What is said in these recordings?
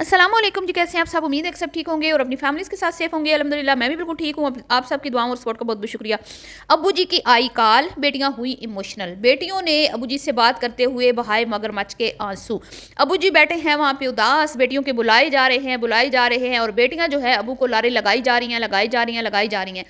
अस्सलाम वालेकुम जी, कैसे हैं आप सब। उम्मीद है कि सब ठीक होंगे और अपनी फैमिलीज़ के साथ सेफ होंगे। अल्हम्दुलिल्लाह मैं भी बिल्कुल ठीक हूँ। आप सबकी दुआओं और सपोर्ट का बहुत बहुत शुक्रिया। अब्बू जी की आई काल, बेटियां हुई इमोशनल। बेटियों ने अब्बू जी से बात करते हुए बहाए मगरमच्छ के आंसू। अब्बू जी बैठे हैं वहाँ पे उदास, बेटियों के बुलाए जा रहे हैं और बेटियां जो है अबू को लारे लगाई जा रही हैं, लगाई जा रही हैं।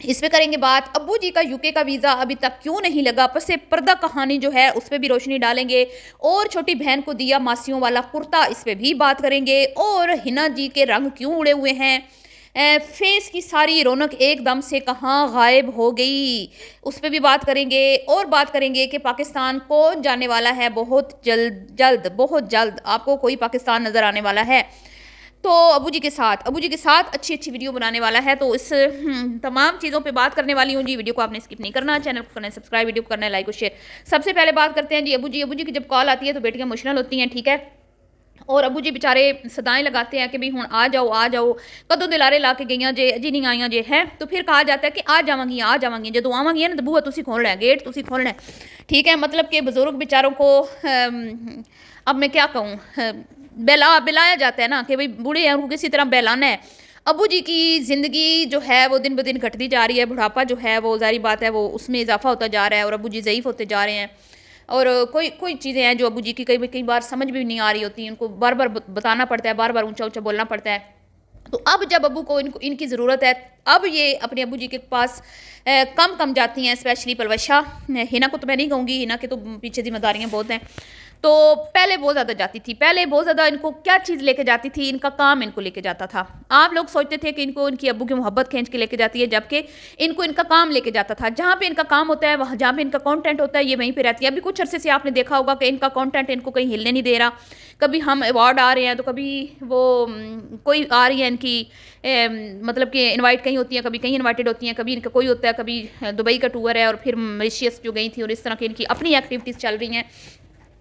इस पे करेंगे बात। अब्बू जी का यूके का वीज़ा अभी तक क्यों नहीं लगा, पस पर्दा कहानी जो है उस पर भी रोशनी डालेंगे। और छोटी बहन को दिया मासियों वाला कुर्ता, इस पे भी बात करेंगे। और हिना जी के रंग क्यों उड़े हुए हैं, फेस की सारी रौनक एकदम से कहाँ गायब हो गई, उस पर भी बात करेंगे। और बात करेंगे कि पाकिस्तान कौन जाने वाला है, बहुत जल्द आपको कोई पाकिस्तान नज़र आने वाला है। तो अबू जी के साथ अच्छी अच्छी वीडियो बनाने वाला है। तो इस तमाम चीज़ों पे बात करने वाली हूँ जी। वीडियो को आपने स्किप नहीं करना, चैनल को करना है सब्सक्राइब, वीडियो को करना है लाइक और शेयर। सबसे पहले बात करते हैं जी अबू जी की जब कॉल आती है तो बेटियां इमोशनल होती हैं, ठीक है। और अबू जी बेचारे सदाएं लगाते हैं कि भाई हुण आ जाओ, कदों दे लारे ला के गईयां जे, अजी नहीं आईयां जे है। तो फिर कहा जाता है कि आ जावांगी जदों आवांगी ना तो बूहा तुसीं खोलना है, गेट तुसीं खोलना है, ठीक है। मतलब कि बुजुर्ग बेचारों को अब मैं क्या कहूँ, बहलाया जाता है ना कि भाई बूढ़े हैं उनको किसी तरह बहलाना है। अबू जी की ज़िंदगी जो है वो दिन ब दिन घटती जा रही है। बुढ़ापा जो है वो ज़ाहिर बात है वो उसमें इजाफा होता जा रहा है और अबू जी ज़ईफ़ होते जा रहे हैं। और कोई चीज़ें हैं जो अबू जी की कई बार समझ भी नहीं आ रही होती, उनको बार बार बताना पड़ता है, बार बार ऊंचा ऊंचा बोलना पड़ता है। तो अब जब अबू को इनकी ज़रूरत है, अब ये अपने अबू जी के पास कम कम जाती हैं, स्पेशली पलवशा। हिना को तो मैं नहीं कहूँगी, हिना के तो पीछे जिम्मेदारियाँ बहुत हैं। तो पहले बहुत ज़्यादा जाती थी, पहले बहुत ज़्यादा इनको क्या चीज़ लेके जाती थी, इनका काम इनको लेके जाता था। आप लोग सोचते थे कि इनको इनकी अब्बू की मोहब्बत खींच के लेके जाती है, जबकि इनको इनका काम लेके जाता था। जहाँ पे इनका काम होता है, वहाँ जहाँ पे इनका कंटेंट होता है, ये वहीं पे रहती है। अभी कुछ अरसे से आपने देखा होगा कि इनका कंटेंट इनको कहीं हिलने नहीं दे रहा। कभी हम अवार्ड आ रहे हैं तो कभी वो कोई आ रही है इनकी मतलब कि इनवाइट कहीं होती हैं, कभी कहीं इनवाइटेड होती हैं, कभी इनका कोई होता है, कभी दुबई का टूर है और फिर मॉरिशस जो गई थी, और इस तरह की इनकी अपनी एक्टिविटीज़ चल रही हैं।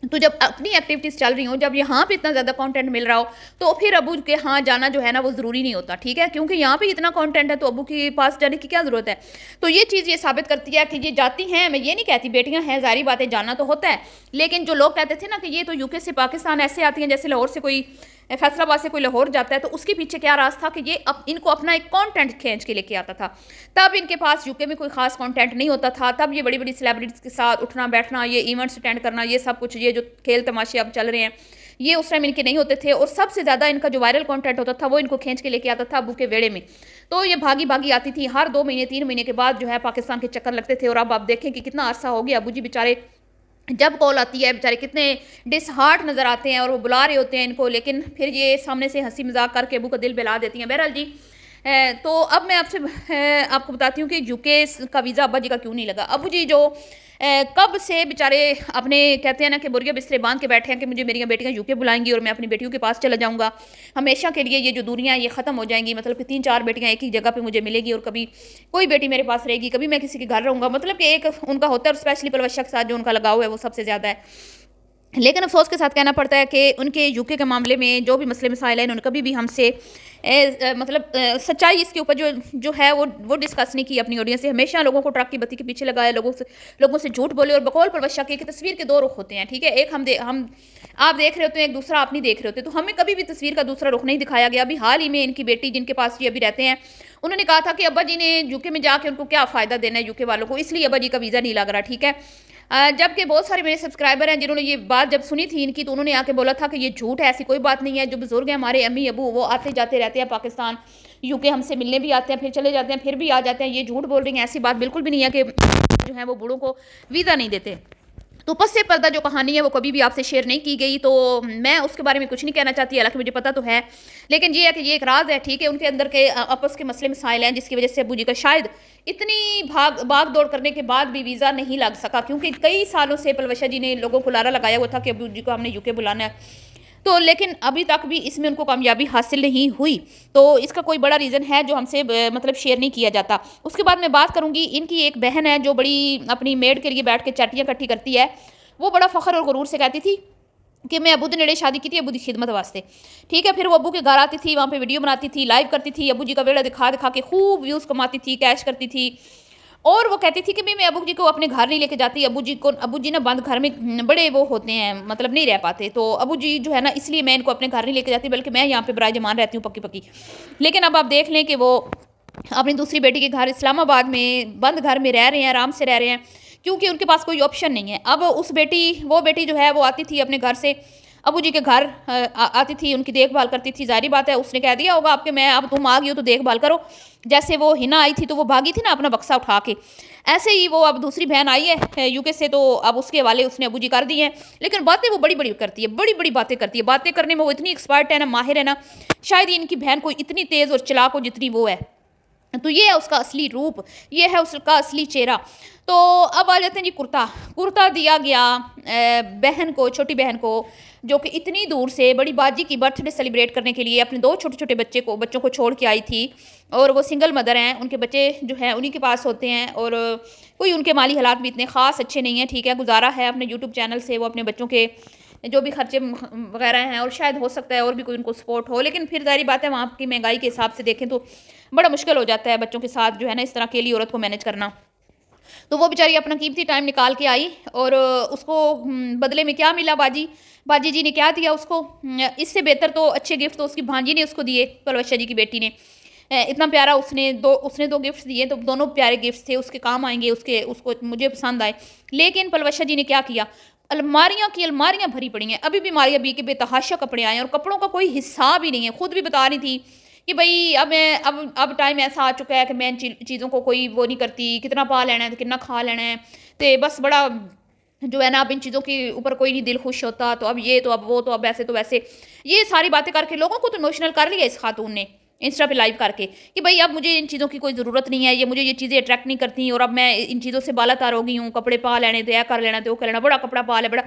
तो जब अपनी एक्टिविटीज़ चल रही हो, जब यहाँ पे इतना ज़्यादा कंटेंट मिल रहा हो, तो फिर अबू के यहाँ जाना जो है ना वो ज़रूरी नहीं होता, ठीक है। क्योंकि यहाँ पे इतना कंटेंट है तो अबू के पास जाने की क्या ज़रूरत है। तो ये चीज़ ये साबित करती है कि ये जाती हैं। मैं ये नहीं कहती बेटियाँ हैं, ज़ाहिर बात है जाना तो होता है। लेकिन जो लोग कहते थे ना कि ये तो यूके से पाकिस्तान ऐसे आती हैं जैसे लाहौर से कोई, फैसलाबाद से कोई लाहौर जाता है, तो उसके पीछे क्या राज था कि ये इनको अपना एक कंटेंट खींच के लेके आता था। तब इनके पास यूके में कोई खास कंटेंट नहीं होता था। तब ये बड़ी बड़ी सेलिब्रिटीज़ के साथ उठना बैठना, ये इवेंट्स अटेंड करना, ये सब कुछ, ये जो खेल तमाशे अब चल रहे हैं, ये उस टाइम इनके नहीं होते थे। और सबसे ज़्यादा इनका जो वायरल कंटेंट होता था वो इनको खींच के लेके आता था अबू के वेड़े में। तो ये भागी भागी आती थी, हर 2 महीने 3 महीने के बाद जो है पाकिस्तान के चक्कर लगते थे। और अब आप देखें कि कितना अरसा हो गया, अबू जी बेचारे जब कॉल आती है बेचारे कितने डिसहार्ट नज़र आते हैं और वो बुला रहे होते हैं इनको, लेकिन फिर ये सामने से हंसी मजाक करके अबू का दिल बहला देती हैं। बहरहाल जी, तो अब मैं आपसे आपको बताती हूँ कि यूके का वीज़ा अब्बा जी का क्यों नहीं लगा। अबू जी जो कब से बेचारे अपने कहते हैं ना कि बुरिया बिस्तरे बांध के बैठे हैं कि मुझे मेरी बेटियां यूके बुलाएंगी और मैं अपनी बेटियों के पास चला जाऊंगा, हमेशा के लिए ये जो दूरियां ये ख़त्म हो जाएंगी। मतलब कि 3-4 बेटियां एक ही जगह पे मुझे मिलेगी और कभी कोई बेटी मेरे पास रहेगी, कभी मैं किसी के घर रहूँगा। मतलब कि एक उनका होता है, और स्पेशली पलवशा के साथ जो उनका लगाव है वो सबसे ज़्यादा है। लेकिन अफसोस के साथ कहना पड़ता है कि उनके यूके के मामले में जो भी मसले मसाइल हैं, इन्होंने कभी भी हमसे मतलब सच्चाई इसके ऊपर जो है वो डिस्कस नहीं की अपनी ऑडियंस से। हमेशा लोगों को ट्रक की बत्ती के पीछे लगाया, लोगों से झूठ बोले और बकौल परवशा की कि तस्वीर के 2 रुख होते हैं, ठीक है। एक हम आप देख रहे होते हैं, एक दूसरा आप नहीं देख रहे होते। तो हमें कभी भी तस्वीर का दूसरा रुख नहीं दिखाया गया। अभी हाल ही में इनकी बेटी जिनके पास ये अभी रहते हैं, उन्होंने कहा था कि अब्बा जी ने यूके में जाके उनको क्या फ़ायदा देना है यूके वालों को, इसलिए अब्बा जी का वीज़ा नहीं लग रहा, ठीक है। जबकि बहुत सारे मेरे सब्सक्राइबर हैं जिन्होंने ये बात जब सुनी थी इनकी, तो उन्होंने आके बोला था कि ये झूठ है, ऐसी कोई बात नहीं है। जो बुजुर्ग हैं हमारे अम्मी अबू, वो आते जाते रहते हैं पाकिस्तान, यूके हमसे मिलने भी आते हैं, फिर चले जाते हैं, फिर भी आ जाते हैं। ये झूठ बोल रही हैं, ऐसी बात बिल्कुल भी नहीं है कि जो है वो बूढ़ों को वीज़ा नहीं देते। तो पस से पर्दा जो कहानी है वो कभी भी आपसे शेयर नहीं की गई, तो मैं उसके बारे में कुछ नहीं कहना चाहती, हालांकि मुझे पता तो है। लेकिन ये है कि ये एक राज है, ठीक है। उनके अंदर के आपस के मसले मसाइल हैं जिसकी वजह से अबू जी का शायद इतनी भाग दौड़ करने के बाद भी वीज़ा नहीं लग सका, क्योंकि कई सालों से पलवशा जी ने लोगों को लारा लगाया हुआ था कि अबू जी को हमने यूके बुलाना है। तो लेकिन अभी तक भी इसमें उनको कामयाबी हासिल नहीं हुई। तो इसका कोई बड़ा रीज़न है जो हमसे मतलब शेयर नहीं किया जाता। उसके बाद मैं बात करूँगी, इनकी एक बहन है जो बड़ी अपनी मेड के लिए बैठ के चाटियाँ इकट्ठी करती है। वो बड़ा फ़ख्र और गुरूर से कहती थी कि मैं अबू के नेड़े शादी की थी अबू की खिदमत वास्ते, ठीक है। फिर वो अबू के घर आती थी, वहाँ पे वीडियो बनाती थी, लाइव करती थी, अबू जी का वेड़ा दिखा दिखा के खूब व्यूज़ कमाती थी, कैश करती थी। और वो कहती थी कि भाई मैं अबू जी को अपने घर नहीं लेके जाती, अबू जी ना बंद घर में बड़े वो होते हैं, मतलब नहीं रह पाते, तो अबू जी जो है ना इसलिए मैं इनको अपने घर नहीं लेके जाती, बल्कि मैं यहाँ पे बराए जमान रहती हूँ पक्की पक्की। लेकिन अब आप देख लें कि वो अपनी दूसरी बेटी के घर इस्लामाबाद में बंद घर में रह रहे हैं, आराम से रह रहे हैं, क्योंकि उनके पास कोई ऑप्शन नहीं है। अब वो बेटी जो है वो आती थी अपने घर से अबू जी के घर, आती थी, उनकी देखभाल करती थी। जाहिर बात है उसने कह दिया होगा आपके, मैं अब तुम आ गई हो तो देखभाल करो। जैसे वो हिना आई थी तो वो भागी थी ना अपना बक्सा उठा के, ऐसे ही वो अब दूसरी बहन आई है यूके से, तो अब उसके हवाले उसने अबू जी कर दी हैं। लेकिन बातें वो बड़ी बड़ी करती है, बड़ी बड़ी बातें करती है, बातें करने में वो इतनी एक्सपर्ट है ना, माहिर है ना, शायद ही इनकी बहन कोई इतनी तेज़ और चलाक हो जितनी वो है। तो ये है उसका असली रूप, ये है उसका असली चेहरा। तो अब आ जाते हैं जी कुर्ता। कुर्ता दिया गया बहन को, छोटी बहन को, जो कि इतनी दूर से बड़ी बाजी की बर्थडे सेलिब्रेट करने के लिए अपने 2 छोटे छोटे बच्चों को छोड़ के आई थी। और वो सिंगल मदर हैं, उनके बच्चे जो हैं उन्हीं के पास होते हैं, और कोई उनके माली हालात भी इतने ख़ास अच्छे नहीं हैं। ठीक है, गुजारा है अपने यूट्यूब चैनल से वो अपने बच्चों के जो भी खर्चे वगैरह हैं, और शायद हो सकता है और भी कोई उनको सपोर्ट हो, लेकिन फिर ज़ाहिर बात है वहाँ की महंगाई के हिसाब से देखें तो बड़ा मुश्किल हो जाता है बच्चों के साथ जो है ना इस तरह अकेली औरत को मैनेज करना। तो वो बेचारी अपना कीमती टाइम निकाल के आई, और उसको बदले में क्या मिला, बाजी जी ने क्या दिया उसको, इससे बेहतर तो अच्छे गिफ्ट तो उसकी भांजी ने उसको दिए, परवशा जी की बेटी ने। इतना प्यारा उसने दो गिफ्ट दिए, तो दोनों प्यारे गिफ्ट थे, उसके काम आएंगे, उसको मुझे पसंद आए। लेकिन पलवशा जी ने क्या किया, अलमारियाँ की अलमारियाँ भरी पड़ी हैं, अभी भी मारिया बी के बेतहाशा कपड़े आए हैं, और कपड़ों का कोई हिसाब ही नहीं है। खुद भी बता रही थी कि भाई अब टाइम ऐसा आ चुका है कि मैं इन चीज़ों को कोई वो नहीं करती, कितना पा लेना है तो कितना खा लेना है, तो बस बड़ा जो है ना अब इन चीज़ों के ऊपर कोई नहीं दिल खुश होता, तो अब ये तो अब वो तो अब ऐसे तो वैसे, ये सारी बातें करके लोगों को तो इमोशनल कर लिया इस खातून ने इंस्टा पे लाइव करके कि भाई अब मुझे इन चीज़ों की कोई ज़रूरत नहीं है, मुझे ये चीज़ें अट्रैक्ट नहीं करती, और अब मैं इन चीज़ों से बालातार हो गई हूँ, कपड़े पा लेने तो यह कर लेना तो वो कर लेना, बड़ा कपड़ा पा ले बड़ा।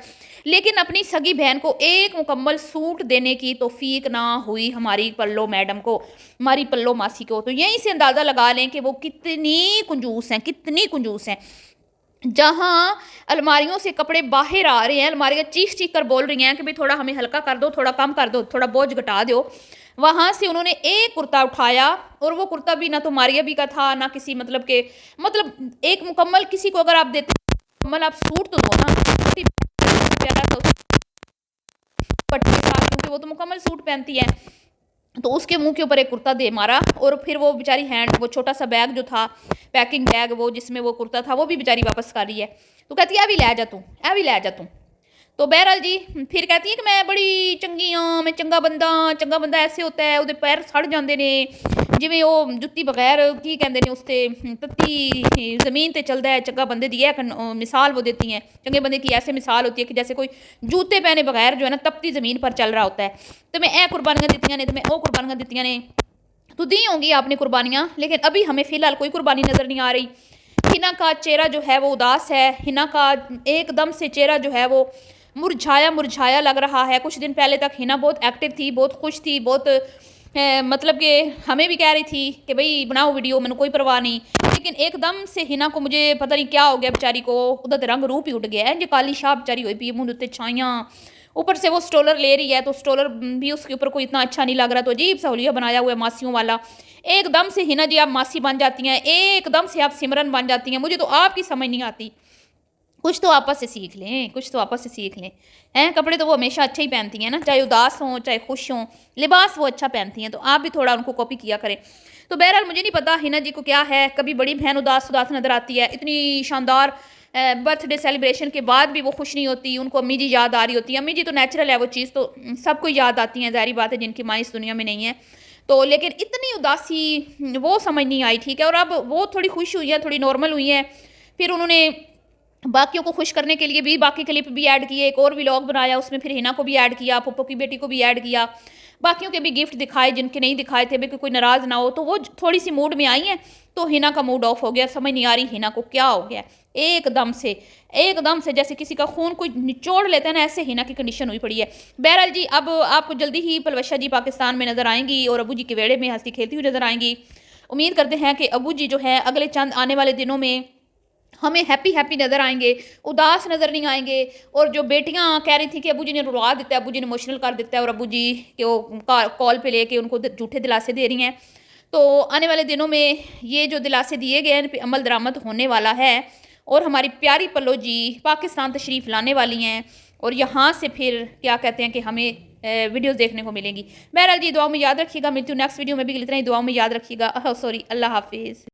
लेकिन अपनी सगी बहन को एक मुकम्मल सूट देने की तौफीक ना हुई हमारी पल्लो मैडम को, हमारी पल्लो मासी को। तो यहीं से अंदाज़ा लगा लें कि वो कितनी कंजूस हैं, कितनी कंजूस हैं। जहाँ अलमारियों से कपड़े बाहर आ रहे हैं, अलमारियाँ चीख चीख कर बोल रही हैं कि भाई थोड़ा हमें हल्का कर दो, थोड़ा कम कर दो, थोड़ा बोझ घटा दो, वहाँ से उन्होंने एक कुर्ता उठाया, और वो कुर्ता भी ना तो मारिया भी का था ना किसी मतलब एक मुकम्मल किसी को अगर आप देते मुकम्मल आप सूट तो दो ना, प्यारा सा पट्टी के साथ, क्योंकि वो तो मुकम्मल सूट पहनती है। तो उसके मुंह के ऊपर एक कुर्ता दे मारा, और फिर वो बेचारी वो छोटा सा बैग जो था, पैकिंग बैग, वो जिसमें वो कुर्ता था, वो भी बेचारी वापस कर रही है। तो कहती है ए भी लै जा तू, ए भी लै जा तू। तो बहरहाल जी फिर कहती है कि मैं बड़ी चंगी हाँ, मैं चंगा बंदा ऐसे होता है, ਉਹਦੇ पैर सड़ जाते ने, जिवें ਉਹ जुत्ती बगैर की कहते हैं उसते तत्ती ज़मीन ते चलता है। चंगा बंदे दी मिसाल वो देती हैं, चंगे बंदे की ऐसे मिसाल होती है कि जैसे कोई जूते पहने बगैर जो है ना तपती ज़मीन पर चल रहा होता है। तो मैं ए कुर्बानियाँ दित्तियां ने, तो मैं वो कुर्बानियाँ दित्तियां ने, तो दी होंगी आपने कुर्बानियाँ, लेकिन अभी हमें फ़िलहाल कोई कुर्बानी नज़र नहीं आ रही। हिना का चेहरा जो है वो उदास है, हिना का एकदम से चेहरा जो है वो मुरझाया लग रहा है। कुछ दिन पहले तक हिना बहुत एक्टिव थी, बहुत खुश थी, बहुत मतलब कि हमें भी कह रही थी कि भाई बनाओ वीडियो, मैंने कोई परवाह नहीं। लेकिन एकदम से हिना को मुझे पता नहीं क्या हो गया बेचारी को, उधर रंग रूप ही उठ गया है, जो काली शाह बेचारी हुई पी, मुँह उत्ते छाइयाँ, ऊपर से वो स्टोलर ले रही है, तो स्टोलर भी उसके ऊपर कोई इतना अच्छा नहीं लग रहा, तो अजीब सा हुलिया बनाया हुआ है मासियों वाला। एकदम से हिना जी आप मासी बन जाती हैं, एकदम से आप सिमरन बन जाती हैं, मुझे तो आपकी समझ नहीं आती। कुछ तो आपस से सीख लें, कुछ तो आपस से सीख लें। हैं, कपड़े तो वो हमेशा अच्छे ही पहनती हैं ना, चाहे उदास हों चाहे खुश हों, लिबास वो अच्छा पहनती हैं, तो आप भी थोड़ा उनको कॉपी किया करें। तो बहरहाल मुझे नहीं पता हिना जी को क्या है, कभी बड़ी बहन उदास नज़र आती है, इतनी शानदार बर्थडे सेलिब्रेशन के बाद भी वो खुश नहीं होती, उनको अम्मी जी याद आ रही होती है। अम्मी जी तो नेचुरल है, वो चीज़ तो सबको याद आती हैं, ज़ाहिर बात है, जिनकी माँ इस दुनिया में नहीं है। तो लेकिन इतनी उदासी वो समझ नहीं आई, ठीक है। और अब वो थोड़ी खुश हुई है, थोड़ी नॉर्मल हुई है। फिर उन्होंने बाकियों को खुश करने के लिए भी बाकी क्लिप भी ऐड किए, एक और व्लॉग बनाया, उसमें फिर हिना को भी ऐड किया, पप्पो की बेटी को भी ऐड किया, बाकियों के भी गिफ्ट दिखाए जिनके नहीं दिखाए थे, कोई नाराज़ ना हो। तो वो थोड़ी सी मूड में आई हैं, तो हिना का मूड ऑफ हो गया। समझ नहीं आ रही हिना को क्या हो गया, एकदम से जैसे किसी का खून कोई निचोड़ लेता है ना, ऐसे हिना की कंडीशन हुई पड़ी है। बहरहाल जी अब आपको जल्दी ही पलवशा जी पाकिस्तान में नज़र आएंगी, और अबू जी के वेड़े में हंसी खेलती हुई नज़र आएंगी। उम्मीद करते हैं कि अबू जी जो है अगले चंद आने वाले दिनों में हमें हैप्पी नज़र आएंगे, उदास नज़र नहीं आएंगे। और जो बेटियां कह रही थी कि अबू जी ने रुला देता है, अबू जी ने इमोशनल कर देता है, और अबू जी के वो कॉल पे लेके उनको झूठे दिलासे दे रही हैं, तो आने वाले दिनों में ये जो दिलासे दिए गए हैं इन पे अमल दरामद होने वाला है और हमारी प्यारी पल्लो जी पाकिस्तान तशरीफ़ लाने वाली हैं और यहाँ से फिर क्या कहते हैं कि हमें वीडियोस देखने को मिलेंगी। बहरहाल जी दुआओं में याद रखिएगा, मिलती हूँ नेक्स्ट वीडियो में भी, इतना ही दुआओं में याद रखिएगा। सॉरी, अल्लाह हाफिज़।